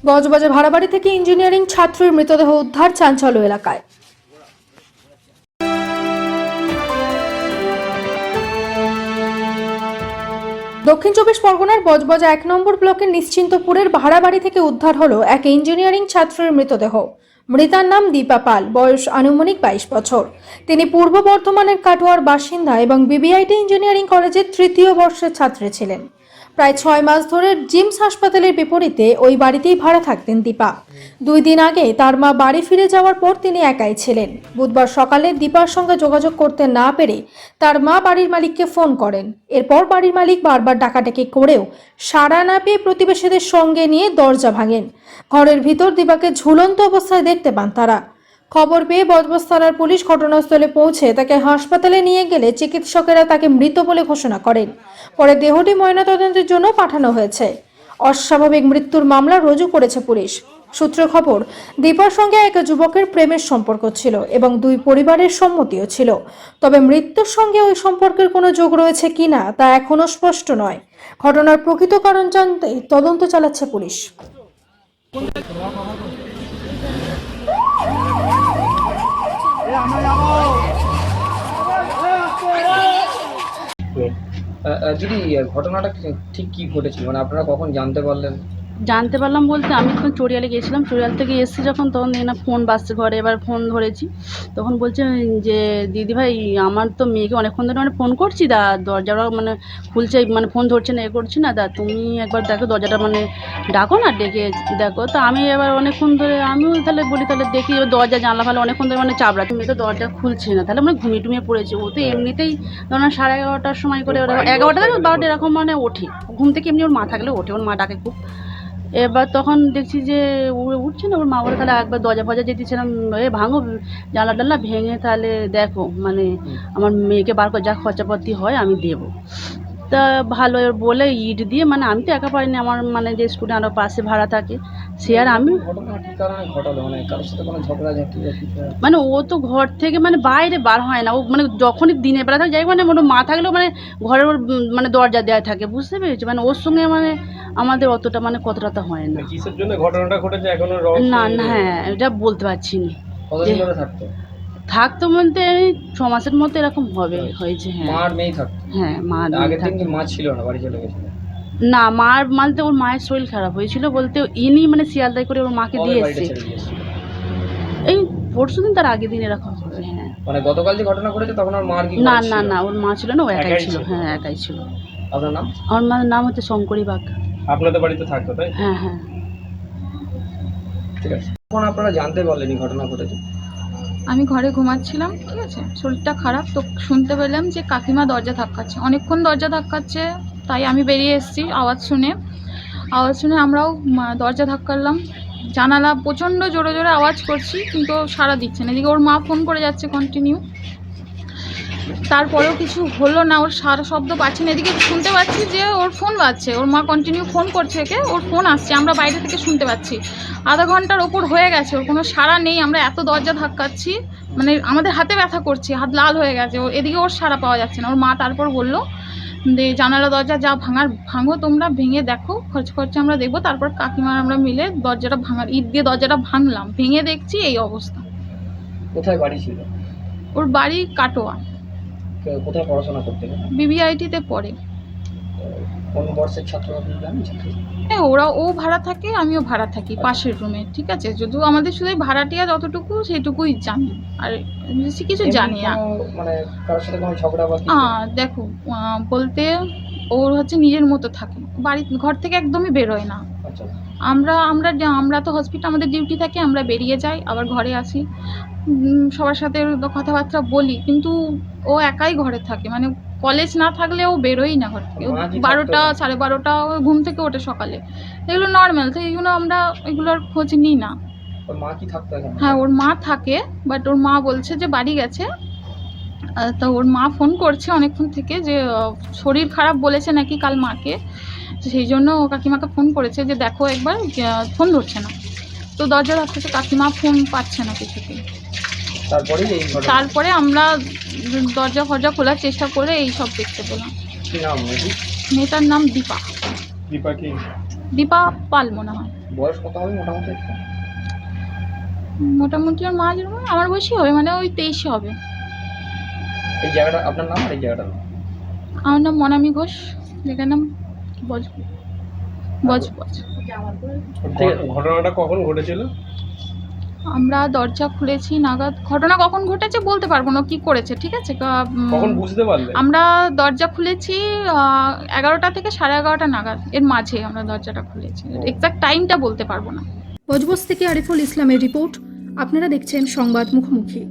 বজবজে ভাড়াবাড়ি থেকে ইঞ্জিনিয়ারিং ছাত্রীর মৃতদেহ উদ্ধার, চাঞ্চল্য এলাকায়। দক্ষিণ চব্বিশ পরগনার বজবজা 1 নম্বর ব্লকের নিশ্চিন্তপুরের ভাড়াবাড়ি থেকে উদ্ধার হলো এক ইঞ্জিনিয়ারিং ছাত্রীর মৃতদেহ। মৃতার নাম দীপা পাল, বয়স আনুমানিক 22 বছর। তিনি পূর্ব বর্ধমানের কাটোয়ার বাসিন্দা এবং বিবিআইটি ইঞ্জিনিয়ারিং কলেজের 3য় বর্ষের ছাত্রী ছিলেন। প্রায় 6 মাস ধরে জিমস হাসপাতালের বিপরীতে ওই বাড়িতেই ভাড়া থাকতেন দীপা। 2 দিন আগে তার মা বাড়ি ফিরে যাওয়ার পর তিনি একাই ছিলেন। বুধবার সকালে দীপার সঙ্গে যোগাযোগ করতে না পেরে তার মা বাড়ির মালিককে ফোন করেন। এরপর বাড়ির মালিক বারবার ডাকাডাকি করেও সাড়া না পেয়ে প্রতিবেশীদের সঙ্গে নিয়ে দরজা ভাঙেন। ঘরের ভিতর দীপাকে ঝুলন্ত অবস্থায় দেখতে পান তারা। খবর পেয়ে বজবজ থানার পুলিশ ঘটনাস্থলে পৌঁছে তাকে হাসপাতালে নিয়ে গেলে চিকিৎসকেরা তাকে মৃত বলে ঘোষণা করেন। পরে দেহটি ময়নাতদন্তের জন্য পাঠানো হয়েছে। অস্বাভাবিক মৃত্যুর মামলা রুজু করেছে পুলিশ। সূত্র খবর, দীপার সঙ্গে এক যুবকের প্রেমের সম্পর্ক ছিল এবং 2 পরিবারের সম্মতিও ছিল। তবে মৃত্যুর সঙ্গে ওই সম্পর্কের কোনো যোগ রয়েছে কিনা তা এখনো স্পষ্ট নয়। ঘটনার প্রকৃত কারণ জানতে তদন্ত চালাচ্ছে পুলিশ। দিদি, ঘটনাটা ঠিক কি ঘটেছিল, মানে আপনারা কখন জানতে পারলেন? জানতে পারলাম বলতে আমি তখন চড়িয়ালে গিয়েছিলাম, চড়িয়াল থেকে এসেছি যখন, তখন দেখি না ফোন বাজছে ঘরে। এবার ফোন ধরেছি, তখন বলছে যে দিদি ভাই আমার তো মেয়েকে অনেকক্ষণ ধরে মানে ফোন করছি, দরজাটা মানে খুলছে, মানে ফোন ধরছে না, করছি না, তুমি একবার দেখো দরজাটা মানে ডাকো না, ডেকে দেখো। তো আমি এবার অনেকক্ষণ ধরে আমিও তাহলে বলি তাহলে দেখি, এবার দরজা জানলা ফালে অনেকক্ষণ ধরে মানে চাপড়া, তুমি তো দরজা খুলছে না, তাহলে মানে ঘুমিয়ে টুমিয়ে পড়েছে। ও তো এমনিতেই ধরো 11:30টার সময় করে, 11টা 12টা এরকম মানে ওঠে ঘুম থেকে, এমনি ওর মা থাকলে ওঠে, ওর মা ডাকে খুব। এবার তখন দেখছি যে উঠছে না, ওর মা বলে তাহলে একবার দরজা ফজা যেতেছিলাম, ভাঙো জানলা টানলা ভেঙে তাহলে দেখো, মানে আমার মেয়েকে বার করে যা খরচাপাতি হয় আমি দেবো। তা ভালো বলে ইট দিয়ে, মানে আমি তো একা পারিনি, আমার মানে যে স্টুডেন্ট আরও পাশে ভাড়া থাকে সে আর আমি। ঘটনা কি কারণে ঘটালো, মানে কারোর সাথে কোনো ঝগড়াঝাটি? মানে ও তো ঘর থেকে মানে বাইরে বার হয় না, ও মানে যখনই দিনের বেলা থাকে যাই, মানে ওর মা থাকলেও মানে ঘরের ওর মানে দরজা দেওয়া থাকে, বুঝতে পেরেছি। মানে ওর সঙ্গে মানে আমাদের অতটা মানে কথাটা তো হয় না। কিসের জন্য ঘটনাটা ঘটেছে এখনো না না, হ্যাঁ এটা বলতে পারছি না। কতদিন ধরে থাকতো? থাকতো বলতে 6 মাসের মতো এরকম হবে হয়েছে। হ্যাঁ, মা আর মেয়ে থাকতো? হ্যাঁ মা আগের দিন কি মা ছিল না, বাড়ি চলে গেছিল? না, মার মানতে ওর মায়ের শরীর খারাপ হয়েছিল বলতে ইনি মানে শিয়ালদায় করে ওর মাকে দিয়ে এসছে। এই পরশুদিন তার আগের দিন এরকম হবে। হ্যাঁ, মানে গতকাল যে ঘটনা ঘটেছে তখন ওর মার কি? না না না, ওর মা ছিল না, ও একাই ছিল। হ্যাঁ একাই ছিল। আপনার নাম? আমার মার নাম হচ্ছে শঙ্করী বাগ। আপনাদের বাড়িতে থাকতো তাই? হ্যাঁ হ্যাঁ। ঠিক আছে, কখন আপনারা জানতে পারলেন ঘটনা ঘটেছে? আমি ঘরে ঘুমাচ্ছিলাম, ঠিক আছে, শরীরটা খারাপ, তো শুনতে পেলাম যে কাকিমা দরজা ধাক্কাচ্ছে, অনেকক্ষণ দরজা ধাক্কাচ্ছে। তাই আমি বেরিয়ে এসেছি আওয়াজ শুনে আমরাও দরজা ধাক্কালাম। জানালা প্রচণ্ড জোরে জোরে আওয়াজ করছি, কিন্তু সাড়া দিচ্ছে না। এদিকে ওর মা ফোন করে যাচ্ছে কন্টিনিউ, তারপরেও কিছু হলো না, ওর সারা শব্দ পাচ্ছি না। এদিকে শুনতে পাচ্ছি যে ওর ফোন বাজছে, ওর মা কন্টিনিউ ফোন করছে, একে ওর ফোন আসছে, আমরা বাইরে থেকে শুনতে পাচ্ছি। আধা ঘন্টার ওপর হয়ে গেছে, ওর কোনো সাড়া নেই। আমরা এত দরজা ধাক্কাচ্ছি, মানে আমাদের হাতে ব্যথা করছে, হাত লাল হয়ে গেছে। এদিকে ওর সাড়া পাওয়া যাচ্ছে না। ওর মা তারপর বললো যে জানালা দরজা যা ভাঙো, তোমরা ভেঙে দেখো, খরচা আমরা দেখবো। তারপর কাকিমার আমরা মিলে দরজাটা ইট দিয়ে দরজাটা ভাঙলাম, ভেঙে দেখছি এই অবস্থা। কোথায় বাড়ি ছিল? ওর বাড়ি কাটোয়া। কোথায় পড়াশোনা করতে? বিবিআইটিতে পড়ে। কোন বর্ষের ছাত্র আপনি জানেন? হ্যাঁ, ও ভাড়া থাকে, আমিও ভাড়া থাকি পাশের রুমে, ঠিক আছে। যদিও আমাদের শুধু ভাড়াটিয়া যতটুকু সেইটুকুই জানি, আর বেশি কিছু জানি না। মানে কারোর সাথে কোনো ঝগড়া বা দেখো, বলতে ওর হচ্ছে নিজের মতো থাকে, ঘর থেকে একদমই বেরোয় না। আচ্ছা। আমরা তো হসপিটাল, আমাদের ডিউটি থাকে, আমরা বেরিয়ে যাই আবার ঘরে আসি, সবার সাথে কথাবার্তা বলি, কিন্তু ও একাই ঘরে থাকে। মানে কলেজ না থাকলে ও বেরোই না ঘর থেকে। 12টা 12:30 ঘুম থেকে ওঠে সকালে, এগুলো নর্মাল, তো এইগুলো আমরা এগুলোর খোঁজ নিই না। ওর মা কি থাকতো এখানে? হ্যাঁ, ওর মা থাকে, বাট ওর মা বলছে যে বাড়ি গেছে। তো ওর মা ফোন করছে অনেকক্ষণ থেকে, যে শরীর খারাপ বলেছে নাকি কাল মাকে, সেই জন্য ও কাকিমাকে ফোন করেছে যে দেখো একবার, ফোন ধরছে না। তো দরজা ধাক্কাচ্ছে, কাকিমা ফোন পাচ্ছে না কিছুতেই। তারপরে আমরা দরজা ফরজা খোলার চেষ্টা করে এই সব দেখতে পেলাম। কি নাম? মেয়েটার নাম দীপা। দীপা কি? দীপা পাল মনে হয়। বয়স কত হবে মোটামুটি একটা? মোটামুটি ওর মা যেরকম আমার বয়সী হবে, মানে ওই 23 হবে। এই জায়গাটা আপনার নাম আর এই জায়গাটার নাম? আমার নাম মনামি ঘোষ, জায়গার নাম বজ। ঘটনাটা কখন ঘটেছিল? আমরা দরজা খুলেছি নাগাদ, ঘটনা কখন ঘটেছে বলতে পারবো না, কি করেছে, ঠিক আছে। কখন বুঝতে পারলে? আমরা দরজা খুলেছি 11টা থেকে 11:30 নাগাদ, এর মাঝে আমরা দরজাটা খুলেছি। এক্সাক্ট টাইমটা বলতে পারবো না। বজবজ থেকে আরিফুল ইসলামের রিপোর্ট। আপনারা দেখছেন সংবাদ মুখোমুখি।